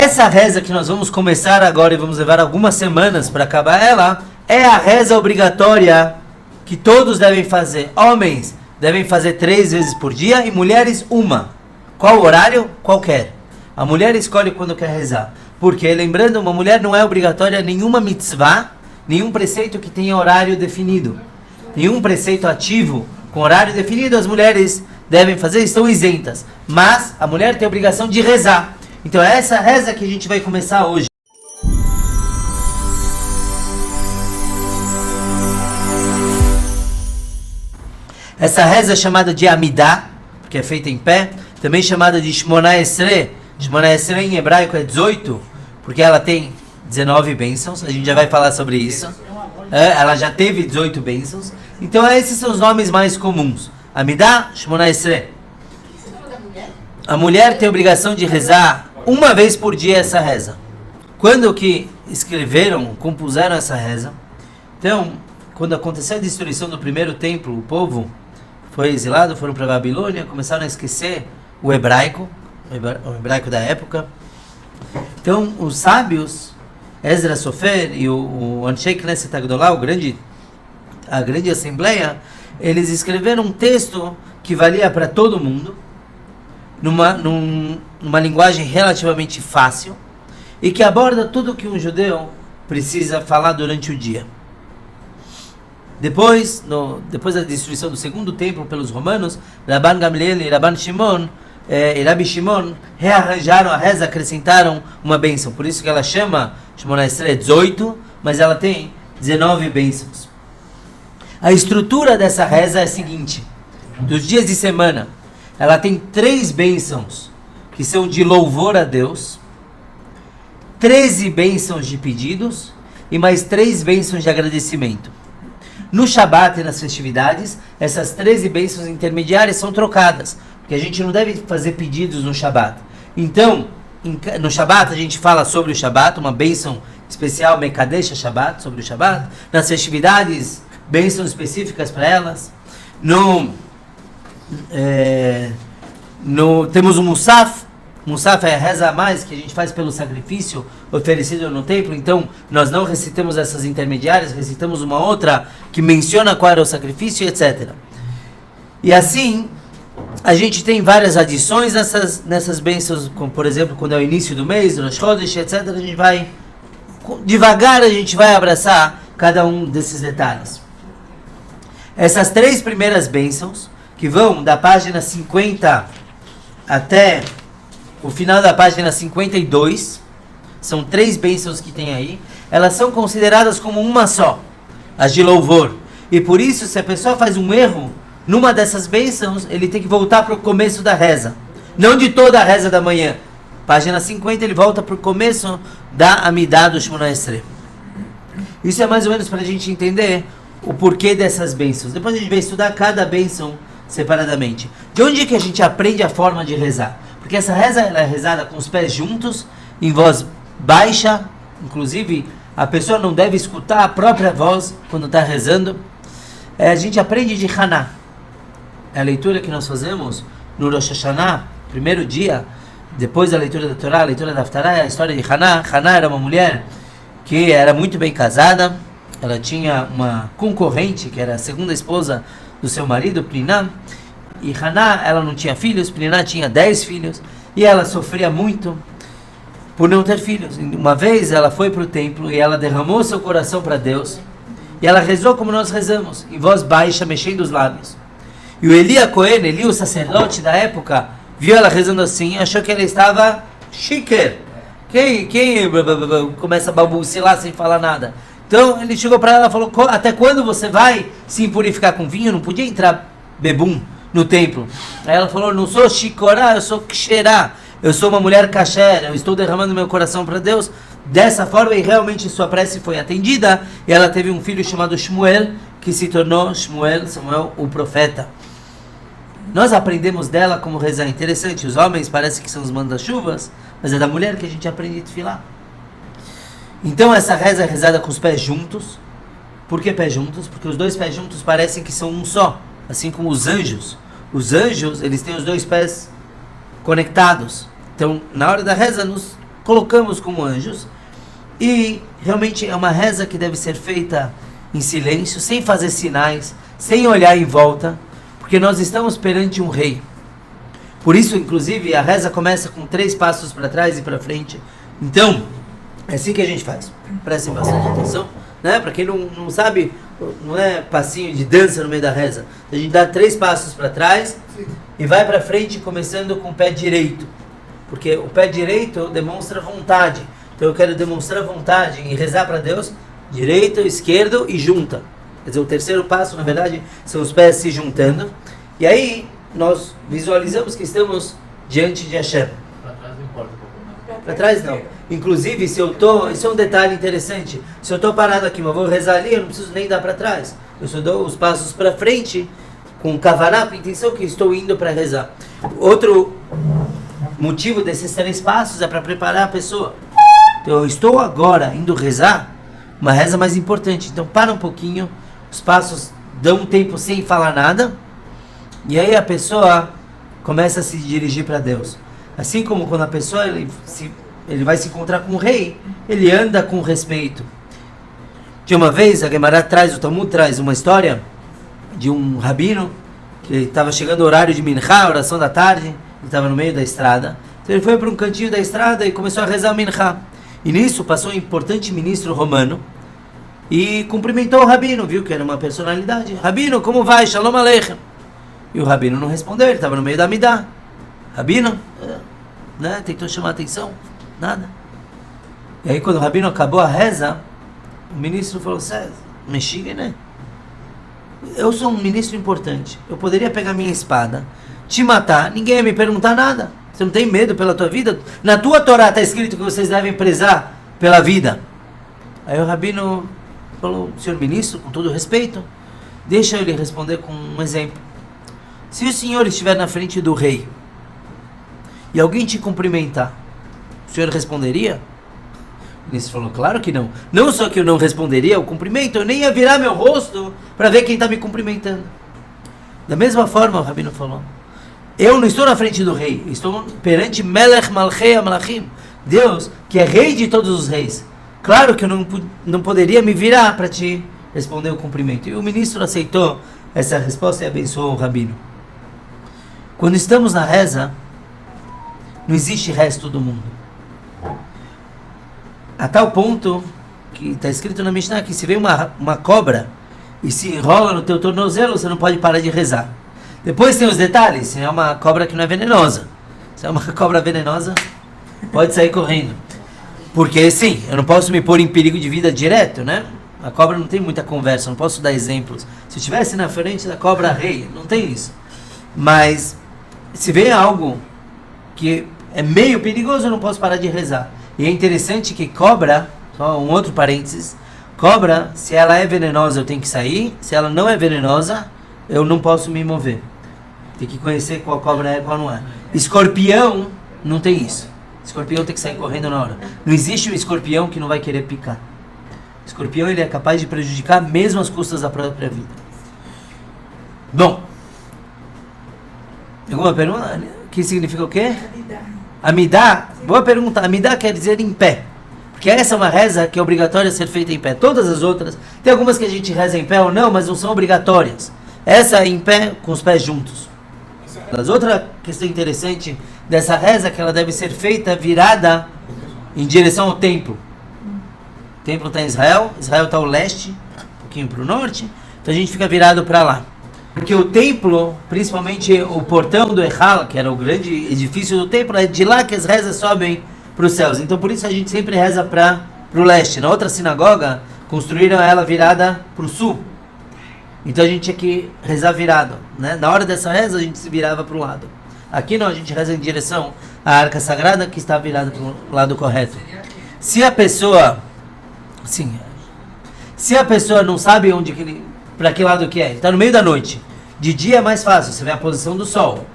essa reza que nós vamos começar agora e vamos levar algumas semanas para acabar ela, é a reza obrigatória que todos devem fazer. Homens devem fazer 3 vezes por dia e mulheres uma. Qual horário? Qualquer. A mulher escolhe quando quer rezar. Porque, lembrando, uma mulher não é obrigatória nenhuma mitzvah, nenhum preceito que tenha horário definido. Nenhum preceito ativo com horário definido as mulheres devem fazer, estão isentas. Mas a mulher tem a obrigação de rezar. Então é essa reza que a gente vai começar hoje. Essa reza é chamada de Amidah, que é feita em pé, também chamada de Shmona Esrei. Shmona Esrei em hebraico é 18, porque ela tem 19 bênçãos, a gente já vai falar sobre isso. Ela já teve 18 bênçãos, então esses são os nomes mais comuns. Amidah, Shmona Esrei. A mulher tem a obrigação de rezar uma vez por dia essa reza. Quando que escreveram, compuseram essa reza? Então, quando aconteceu a destruição do primeiro templo, o povo foi exilado, foram para a Babilônia, começaram a esquecer o hebraico da época. Então, os sábios, Ezra Sofer e o Anshei Knesset Agdolá, a grande assembleia, eles escreveram um texto que valia para todo mundo, numa linguagem relativamente fácil, e que aborda tudo o que um judeu precisa falar durante o dia. Depois da destruição do segundo templo pelos romanos, Rabban Gamliel e Rabban Shimon, Rabbi Shimon rearranjaram a reza, acrescentaram uma bênção. Por isso que ela chama Shmona Esrei 18, mas ela tem 19 bênçãos. A estrutura dessa reza é a seguinte: dos dias de semana, ela tem 3 bênçãos que são de louvor a Deus, 13 bênçãos de pedidos e mais 3 bênçãos de agradecimento. No Shabat e nas festividades, essas 13 bênçãos intermediárias são trocadas, porque a gente não deve fazer pedidos no Shabat. Então, no Shabat a gente fala sobre o Shabat, uma bênção especial, Mekadesh Shabat, sobre o Shabat. Nas festividades, bênçãos específicas para elas. Temos o Musaf. Musaf é a reza a mais que a gente faz pelo sacrifício oferecido no templo. Então, nós não recitamos essas intermediárias, recitamos uma outra que menciona qual era o sacrifício, etc. E assim, a gente tem várias adições nessas bênçãos, como por exemplo, quando é o início do mês, Rosh Chodesh, etc. A gente vai, devagar a gente vai abraçar cada um desses detalhes. Essas 3 primeiras bênçãos, que vão da página 50 até o final da página 52, são 3 bênçãos que tem aí, elas são consideradas como uma só, as de louvor. E por isso, se a pessoa faz um erro numa dessas bênçãos, ele tem que voltar para o começo da reza. Não de toda a reza da manhã. Página 50, ele volta para o começo da Amidah do Shmona Esrei. Isso é mais ou menos para a gente entender o porquê dessas bênçãos. Depois a gente vai estudar cada bênção separadamente. De onde que a gente aprende a forma de rezar? Porque essa reza ela é rezada com os pés juntos, em voz baixa. Inclusive, a pessoa não deve escutar a própria voz quando está rezando. A gente aprende de Haná. É a leitura que nós fazemos no Rosh Hashanah, primeiro dia, depois da leitura da Torá, a leitura da Haftarah, é a história de Haná. Haná era uma mulher que era muito bem casada. Ela tinha uma concorrente, que era a segunda esposa do seu marido, Pniná. E Haná, ela não tinha filhos, Pniná tinha 10 filhos, e ela sofria muito por não ter filhos. Uma vez ela foi para o templo e ela derramou seu coração para Deus, e ela rezou como nós rezamos, em voz baixa, mexendo os lábios. E o Eli Cohen, o sacerdote da época, viu ela rezando assim, achou que ela estava chiquer. Quem começa a balbuciar sem falar nada? Então ele chegou para ela e falou: até quando você vai se impurificar com vinho? Não podia entrar bebum no templo. Aí ela falou: não sou shikorá, eu sou ksherá, eu sou uma mulher kasher, eu estou derramando meu coração para Deus. Dessa forma, e realmente sua prece foi atendida, e ela teve um filho chamado Shmuel, que se tornou Samuel, o profeta. Nós aprendemos dela como rezar. Interessante, os homens parecem que são os manda-chuvas, mas é da mulher que a gente aprende a tefilá. Então essa reza é rezada com os pés juntos. Por que pés juntos? Porque os 2 pés juntos parecem que são um só, assim como os anjos. Os anjos, eles têm os 2 pés conectados. Então, na hora da reza, colocamos como anjos. E realmente é uma reza que deve ser feita em silêncio, sem fazer sinais, sem olhar em volta, porque nós estamos perante um rei. Por isso, inclusive, a reza começa com 3 passos para trás e para frente. Então, é assim que a gente faz. Prestem bastante atenção, né? Para quem não sabe, não é passinho de dança no meio da reza. A gente dá 3 passos para trás e vai para frente, começando com o pé direito, porque o pé direito demonstra vontade. Então eu quero demonstrar vontade e rezar para Deus, direito, esquerdo e junta. Quer dizer, o terceiro passo, na verdade, são os pés se juntando. E aí nós visualizamos que estamos diante de Hashem. Para trás não importa. Para trás não. Inclusive, se eu estou... Isso é um detalhe interessante. Se eu estou parado aqui, mas vou rezar ali, eu não preciso nem dar para trás. Eu só dou os passos para frente, com kavaná, com a intenção que estou indo para rezar. Outro motivo desses 3 passos é para preparar a pessoa. Então, eu estou agora indo rezar, uma reza mais importante. Então, para um pouquinho, os passos dão um tempo sem falar nada, e aí a pessoa começa a se dirigir para Deus. Assim como quando a pessoa ele vai se encontrar com o rei, ele anda com respeito. De uma vez, a Gemara o Talmud traz uma história de um rabino, que estava chegando o horário de Minchá, a oração da tarde, ele estava no meio da estrada. Então ele foi para um cantinho da estrada e começou a rezar o Minchá. E nisso passou um importante ministro romano e cumprimentou o rabino, viu que era uma personalidade. Rabino, como vai? Shalom Aleichem. E o rabino não respondeu, ele estava no meio da Amidá. Rabino, né? Tentou chamar a atenção, nada. E aí quando o rabino acabou a reza, o ministro falou, mexiga, né? Eu sou um ministro importante, eu poderia pegar minha espada, te matar, ninguém ia me perguntar nada. Você não tem medo pela tua vida? Na tua Torá está escrito que vocês devem prezar pela vida. Aí o rabino falou, senhor ministro, com todo respeito, deixa eu lhe responder com um exemplo. Se o senhor estiver na frente do rei e alguém te cumprimentar, o senhor responderia? O ministro falou, claro que não. Não só que eu não responderia o cumprimento, eu nem ia virar meu rosto para ver quem está me cumprimentando. Da mesma forma, o rabino falou, eu não estou na frente do rei, estou perante Melech Malchei Amalachim, Deus, que é rei de todos os reis. Claro que eu não poderia me virar para te responder o cumprimento. E o ministro aceitou essa resposta e abençoou o rabino. Quando estamos na reza, não existe resto do mundo. A tal ponto que está escrito na Mishnah que se vem uma cobra e se enrola no teu tornozelo, você não pode parar de rezar. Depois tem os detalhes, se é uma cobra que não é venenosa. Se é uma cobra venenosa, pode sair correndo. Porque sim, eu não posso me pôr em perigo de vida direto, né? A cobra não tem muita conversa, não posso dar exemplos. Se eu estivesse na frente da cobra rei, não tem isso. Mas se vem algo que é meio perigoso, eu não posso parar de rezar. E é interessante que cobra, só um outro parênteses, cobra, se ela é venenosa eu tenho que sair, se ela não é venenosa, eu não posso me mover. Tem que conhecer qual cobra é e qual não é. Escorpião, não tem isso. Escorpião tem que sair correndo na hora. Não existe um escorpião que não vai querer picar. Escorpião, ele é capaz de prejudicar mesmo às custas da própria vida. Bom. Alguma pergunta? Que significa o quê? Amidá. Boa pergunta. Amidá quer dizer em pé. Porque essa é uma reza que é obrigatória ser feita em pé. Todas as outras, tem algumas que a gente reza em pé ou não, mas não são obrigatórias. Essa é em pé com os pés juntos. Mas outra questão interessante dessa reza é que ela deve ser feita virada em direção ao templo. O templo está em Israel está ao leste, um pouquinho para o norte, então a gente fica virado para lá. Porque o templo, principalmente o portão do Echal, que era o grande edifício do templo, é de lá que as rezas sobem para os céus. Então por isso a gente sempre reza para o leste. Na outra sinagoga, construíram ela virada para o sul. Então a gente tinha que rezar virado, né? Na hora dessa reza a gente se virava para o lado. Aqui não, a gente reza em direção à arca sagrada que está virada para o lado correto. Se a pessoa não sabe para que lado que é, ele está no meio da noite. De dia é mais fácil, você vê a posição do sol.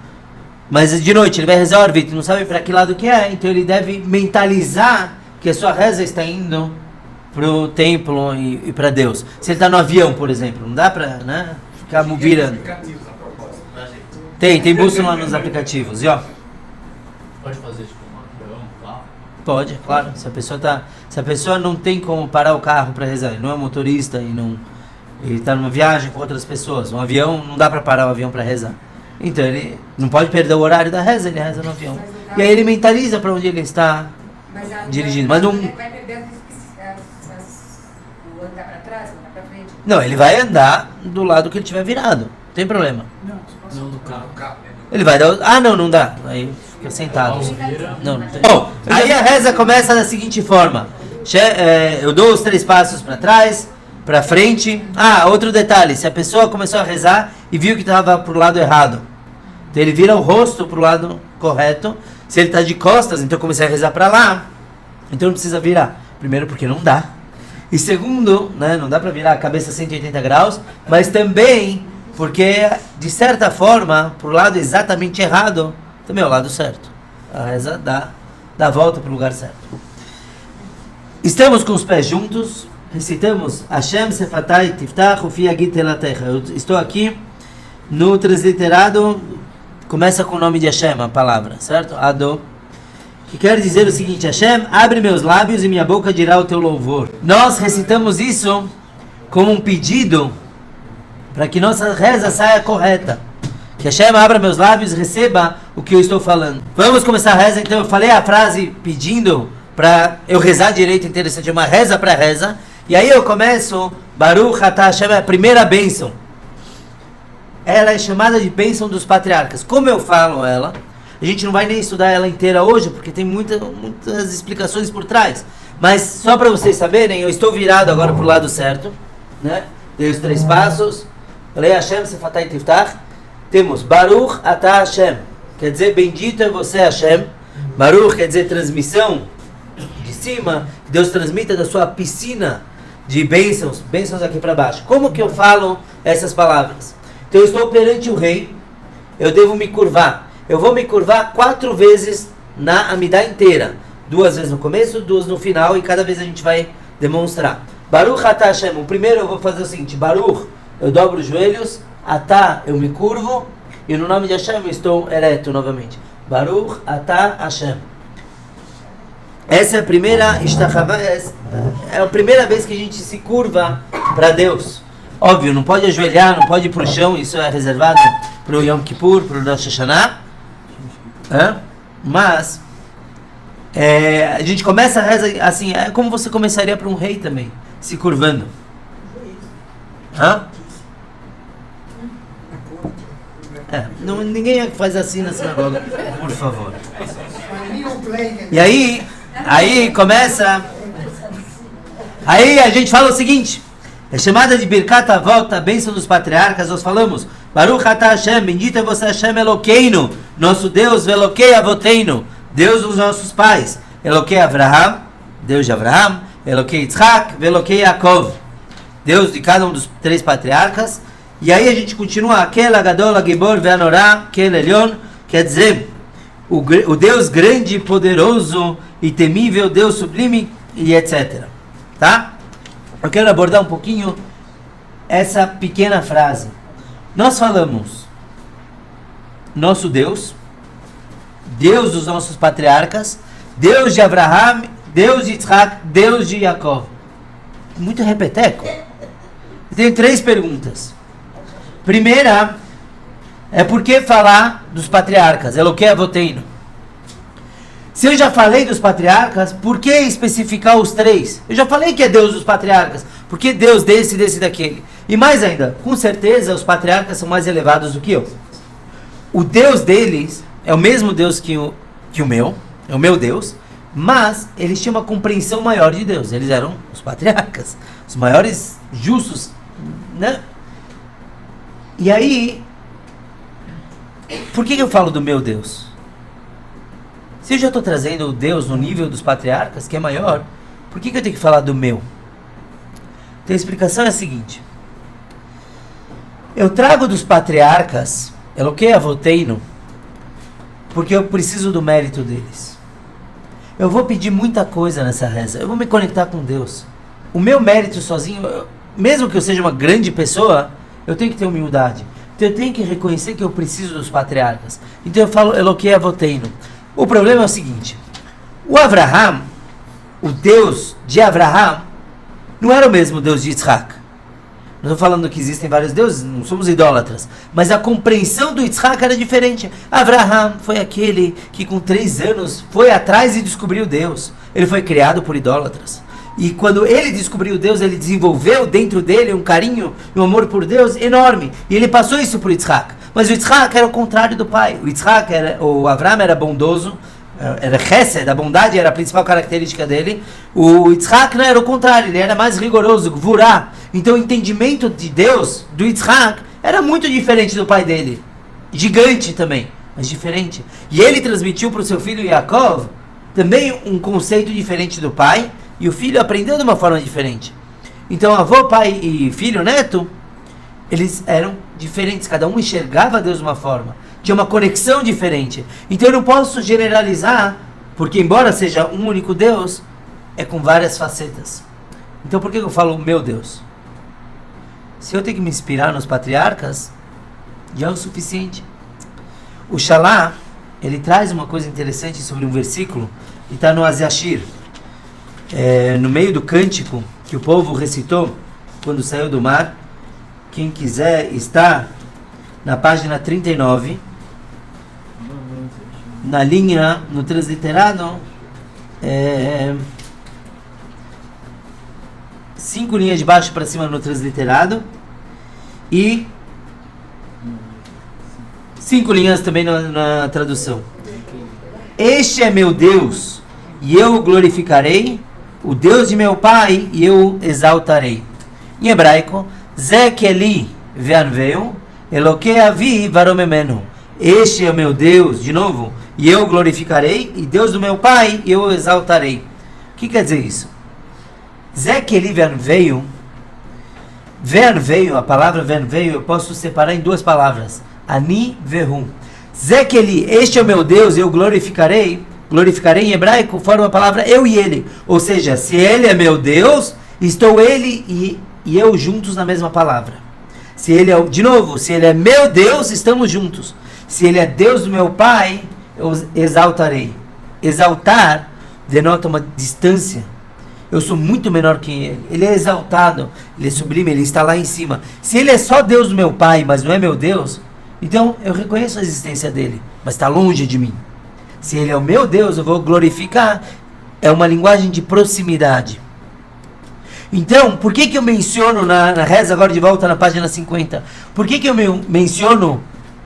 Mas de noite ele vai rezar o Arvit, não sabe para que lado que é, então ele deve mentalizar que a sua reza está indo para o templo e para Deus. Se ele está no avião, por exemplo, não dá para, né, ficar virando. Tem bússola nos aplicativos, e ó. Pode fazer tipo um avião, lá? Pode, claro. Se a pessoa não tem como parar o carro para rezar, ele não é motorista e não, ele está numa viagem com outras pessoas, um avião, não dá para parar o avião para rezar. Então ele não pode perder o horário da reza, ele reza no avião. E aí ele mentaliza para onde ele está dirigindo. Mas não. Vai perder o andar para trás, andar para frente? Não, ele vai andar do lado que ele tiver virado. Não tem problema. Não do carro. Ele vai dar. Ah, não dá. Aí fica sentado. Não tem. Bom, aí a reza começa da seguinte forma: eu dou os 3 passos para trás, para frente. Ah, outro detalhe: se a pessoa começou a rezar e viu que estava pro lado errado, então ele vira o rosto pro lado correto. Se ele está de costas, então eu comecei a rezar para lá, então não precisa virar. Primeiro, porque não dá. E segundo, né, não dá para virar a cabeça 180 graus, mas também porque, de certa forma, pro lado exatamente errado, também é o lado certo. A reza dá a volta para o lugar certo. Estamos com os pés juntos, recitamos Hashem Sefatai Tiftach Ufi Yagid Telatecha. Eu estou aqui no transliterado, começa com o nome de Hashem, a palavra, certo? Ado. Que quer dizer o seguinte: Hashem, abre meus lábios e minha boca dirá o teu louvor. Nós recitamos isso como um pedido para que nossa reza saia correta. Que Hashem abra meus lábios e receba o que eu estou falando. Vamos começar a reza. Então eu falei a frase pedindo para eu rezar direito, interessante, uma reza para reza. E aí eu começo, Baruch Atah Hashem, a primeira bênção. Ela é chamada de bênção dos patriarcas. Como eu falo ela? A gente não vai nem estudar ela inteira hoje, porque tem muitas explicações por trás. Mas só para vocês saberem, eu estou virado agora para o lado certo, né? Dei os 3 passos. Falei Hashem Sefatai Tiftach. Temos Baruch Atah Hashem, quer dizer bendito é você Hashem. Baruch quer dizer transmissão de cima, Deus transmita da sua piscina de bênçãos aqui para baixo. Como que eu falo essas palavras? Então eu estou perante o rei, eu devo me curvar. Eu vou me curvar 4 vezes na Amidá inteira. 2 vezes no começo, 2 no final, e cada vez a gente vai demonstrar. Baruch Atah Hashem. O primeiro eu vou fazer o seguinte: Baruch, eu dobro os joelhos. Atah, eu me curvo. E no nome de Hashem eu estou ereto novamente. Baruch Atah Hashem. Essa é a primeira é a primeira vez que a gente se curva para Deus. Óbvio, não pode ajoelhar, não pode ir para o chão. Isso é reservado para o Yom Kippur, para o Rosh Hashanah. Mas a gente começa a reza assim, é como você começaria para um rei também, se curvando. Ninguém faz assim na sinagoga, por favor. E aí começa. Aí a gente fala o seguinte: é chamada de Birkat Avot, a bênção dos patriarcas. Nós falamos Baruch Atah Hashem, bendito é você Hashem Elokeinu, nosso Deus, Velokei Avoteinu, Deus dos nossos pais. Elokei Avraham, Deus de Avraham. Elokei Yitzhak, Velokei Yaakov, Deus de cada um dos 3 patriarcas. E aí a gente continua, Akel Agadol Agibor Veanorá, Kel Elyon, quer dizer, o Deus grande, poderoso e temível, Deus sublime e etc. Tá? Eu quero abordar um pouquinho essa pequena frase. Nós falamos nosso Deus, Deus dos nossos patriarcas, Deus de Abraham, Deus de Yitzhak, Deus de Yaakov. Muito repeteco. Eu tenho 3 perguntas. Primeira, é por que falar dos patriarcas? Elokei Avoteinu. Se eu já falei dos patriarcas, por que especificar os 3? Eu já falei que é Deus dos patriarcas. Por que Deus desse e daquele? E mais ainda, com certeza os patriarcas são mais elevados do que eu. O Deus deles é o mesmo Deus que o meu, é o meu Deus, mas eles tinham uma compreensão maior de Deus. Eles eram os patriarcas, os maiores justos, né? E aí, por que eu falo do meu Deus? Se eu já estou trazendo o Deus no nível dos patriarcas, que é maior, por que eu tenho que falar do meu? Então a explicação é a seguinte: eu trago dos patriarcas, Elokei Avoteinu, porque eu preciso do mérito deles. Eu vou pedir muita coisa nessa reza, eu vou me conectar com Deus. O meu mérito sozinho, mesmo que eu seja uma grande pessoa, eu tenho que ter humildade. Então eu tenho que reconhecer que eu preciso dos patriarcas. Então eu falo Elokei Avoteinu. O problema é o seguinte: O Avraham, o Deus de Avraham, não era o mesmo Deus de Yitzhak. Não estou falando que existem vários deuses, não somos idólatras. Mas a compreensão do Yitzhak era diferente. Avraham foi aquele que com 3 anos foi atrás e descobriu Deus. Ele foi criado por idólatras. E quando ele descobriu Deus, ele desenvolveu dentro dele um carinho e um amor por Deus enorme. E ele passou isso para o Yitzhak. Mas o Yitzhak era o contrário do pai. O Avraham era bondoso, era chesed, a bondade era a principal característica dele. O Yitzhak não era o contrário, ele era mais rigoroso, gvurá. Então o entendimento de Deus, do Yitzhak, era muito diferente do pai dele. Gigante também, mas diferente. E ele transmitiu para o seu filho Yaakov também um conceito diferente do pai, e o filho aprendeu de uma forma diferente. Então avô, pai e filho, neto, eles eram diferentes, cada um enxergava Deus de uma forma. Tinha uma conexão diferente. Então eu não posso generalizar, porque embora seja um único Deus, é com várias facetas. Então por que eu falo meu Deus? Se eu tenho que me inspirar nos patriarcas, já é o suficiente. O Shalá, ele traz uma coisa interessante sobre um versículo, que está no Aziashir, no meio do cântico que o povo recitou quando saiu do mar. Quem quiser, está na página 39, na linha, no transliterado, 5 linhas de baixo para cima no transliterado e 5 linhas também na tradução. Este é meu Deus e eu o glorificarei, o Deus de meu pai e eu exaltarei. Em hebraico, Zé Eli ve'anveu, Elokei avi varomemenu. Este é o meu Deus, de novo, e eu glorificarei, e Deus do meu pai, e eu o exaltarei. O que quer dizer isso? Zé Eli ve'anveu, a palavra ve'anveu, eu posso separar em 2 palavras. Ani ve'hu. Zé Eli, este é o meu Deus, eu glorificarei em hebraico, forma a palavra eu e ele. Ou seja, se ele é meu Deus, estou ele e eu juntos na mesma palavra. Se ele é, de novo, se ele é meu Deus, estamos juntos. Se ele é Deus do meu pai, eu exaltarei. Exaltar denota uma distância. Eu sou muito menor que ele. Ele é exaltado, ele é sublime, ele está lá em cima. Se ele é só Deus do meu pai, mas não é meu Deus, então eu reconheço a existência dele, mas está longe de mim. Se ele é o meu Deus, eu vou glorificar. É uma linguagem de proximidade. Então, por que eu menciono na reza agora de volta na página 50? Por que eu menciono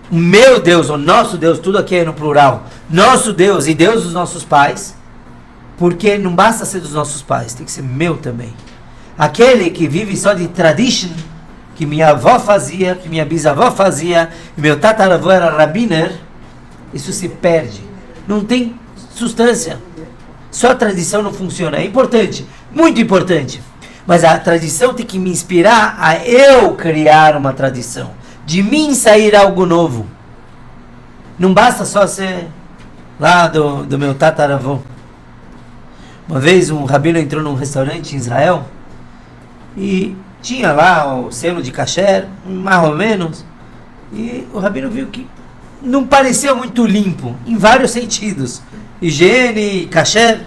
o meu Deus, o nosso Deus, tudo aqui é no plural, nosso Deus e Deus dos nossos pais? Porque não basta ser dos nossos pais, tem que ser meu também. Aquele que vive só de tradition, que minha avó fazia, que minha bisavó fazia, e meu tataravô era rabbiner, isso se perde. Não tem substância. Só a tradição não funciona. É importante, muito importante. Mas a tradição tem que me inspirar a eu criar uma tradição. De mim sair algo novo. Não basta só ser lá do meu tataravô. Uma vez um rabino entrou num restaurante em Israel e tinha lá o selo de kasher, mais ou menos, e o rabino viu que não parecia muito limpo, em vários sentidos. Higiene, kasher.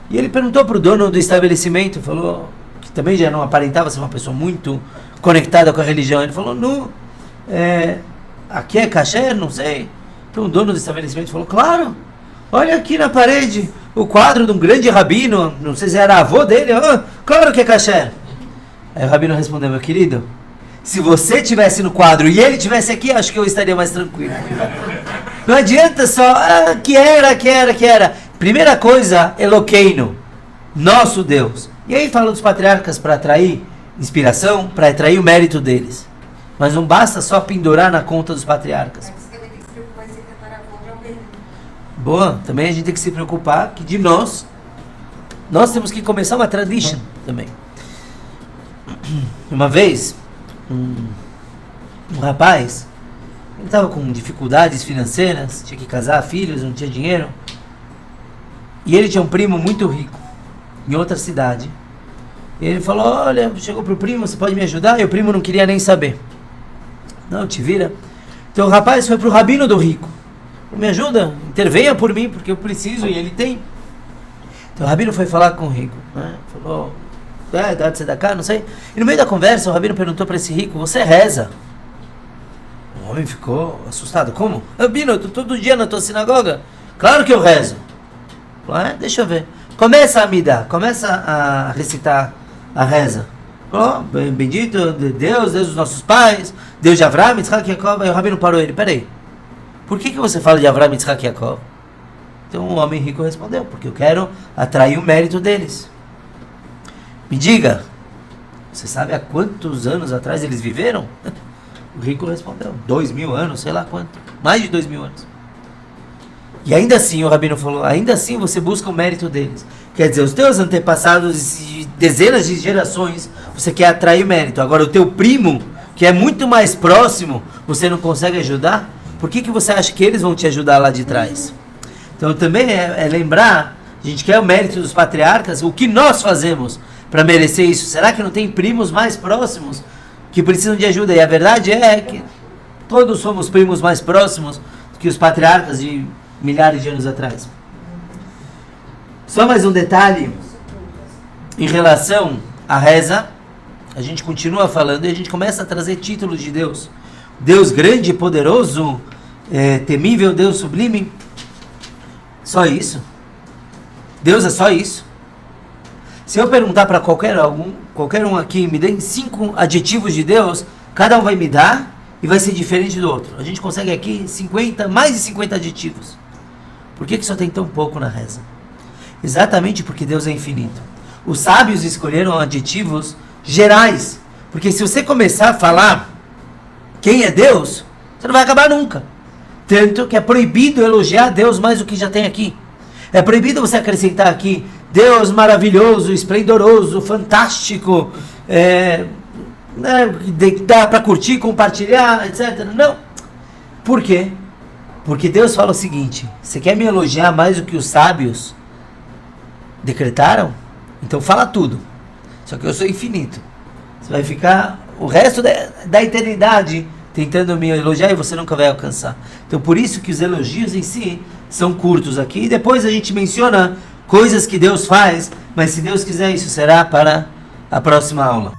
E ele perguntou para o dono do estabelecimento, falou, que também já não aparentava ser uma pessoa muito conectada com a religião, ele falou, não, aqui é kasher? Não sei. Então o dono do estabelecimento falou, claro, olha aqui na parede o quadro de um grande rabino, não sei se era avô dele, claro que é kasher. Aí o rabino respondeu, meu querido, se você estivesse no quadro e ele estivesse aqui, acho que eu estaria mais tranquilo. Não adianta só, que era. Primeira coisa, Eloqueino, nosso Deus. E aí fala dos patriarcas para atrair inspiração, para atrair o mérito deles. Mas não basta só pendurar na conta dos patriarcas. Boa, também a gente tem que se preocupar que de nós temos que começar uma tradition também. Uma vez, um rapaz, ele estava com dificuldades financeiras, tinha que casar, filhos, não tinha dinheiro. E ele tinha um primo muito rico, em outra cidade. E ele falou, olha, chegou pro primo, você pode me ajudar? E o primo não queria nem saber. Não, te vira. Então o rapaz foi pro rabino do rico. Me ajuda, intervenha por mim, porque eu preciso e ele tem. Então o Rabino foi falar com o rico, né? Falou, dá de tzedakah, não sei. E no meio da conversa o Rabino perguntou para esse rico, você reza? O homem ficou assustado. Como? Rabino, eu tô todo dia na tua sinagoga. Claro que eu rezo. Falou, deixa eu ver. Começa a me dar, começa a recitar a reza. Falou, bendito Deus dos nossos pais, Deus de Avraham, Yitzhak e Yaakov. Aí o Rabino parou ele, peraí, por que você fala de Avraham, Yitzhak e Yaakov? Então o homem rico respondeu, porque eu quero atrair o mérito deles. Me diga, você sabe há quantos anos atrás eles viveram? O rico respondeu, 2000 anos, sei lá quanto, mais de 2000 anos. E ainda assim, o Rabino falou, ainda assim você busca o mérito deles. Quer dizer, os teus antepassados de dezenas de gerações, você quer atrair mérito. Agora o teu primo, que é muito mais próximo, você não consegue ajudar? Por que você acha que eles vão te ajudar lá de trás? Então também é lembrar, a gente quer o mérito dos patriarcas, o que nós fazemos para merecer isso? Será que não tem primos mais próximos que precisam de ajuda? E a verdade é que todos somos primos mais próximos que os patriarcas de milhares de anos atrás. Só mais um detalhe em relação à reza. A gente continua falando e a gente começa a trazer títulos de Deus. Deus grande, poderoso, temível, Deus sublime. Só isso? Deus é só isso? Se eu perguntar para qualquer um aqui, me dê 5 adjetivos de Deus, cada um vai me dar e vai ser diferente do outro. A gente consegue aqui mais de 50 adjetivos. Por que só tem tão pouco na reza? Exatamente porque Deus é infinito. Os sábios escolheram adjetivos gerais, porque se você começar a falar quem é Deus, você não vai acabar nunca. Tanto que é proibido elogiar Deus mais do que já tem aqui. É proibido você acrescentar aqui Deus maravilhoso, esplendoroso, fantástico, dá para curtir, compartilhar, etc. Não. Por quê? Porque Deus fala o seguinte, você quer me elogiar mais do que os sábios decretaram? Então fala tudo. Só que eu sou infinito. Você vai ficar o resto da eternidade tentando me elogiar e você nunca vai alcançar. Então por isso que os elogios em si são curtos aqui. E depois a gente menciona coisas que Deus faz, mas se Deus quiser isso será para a próxima aula.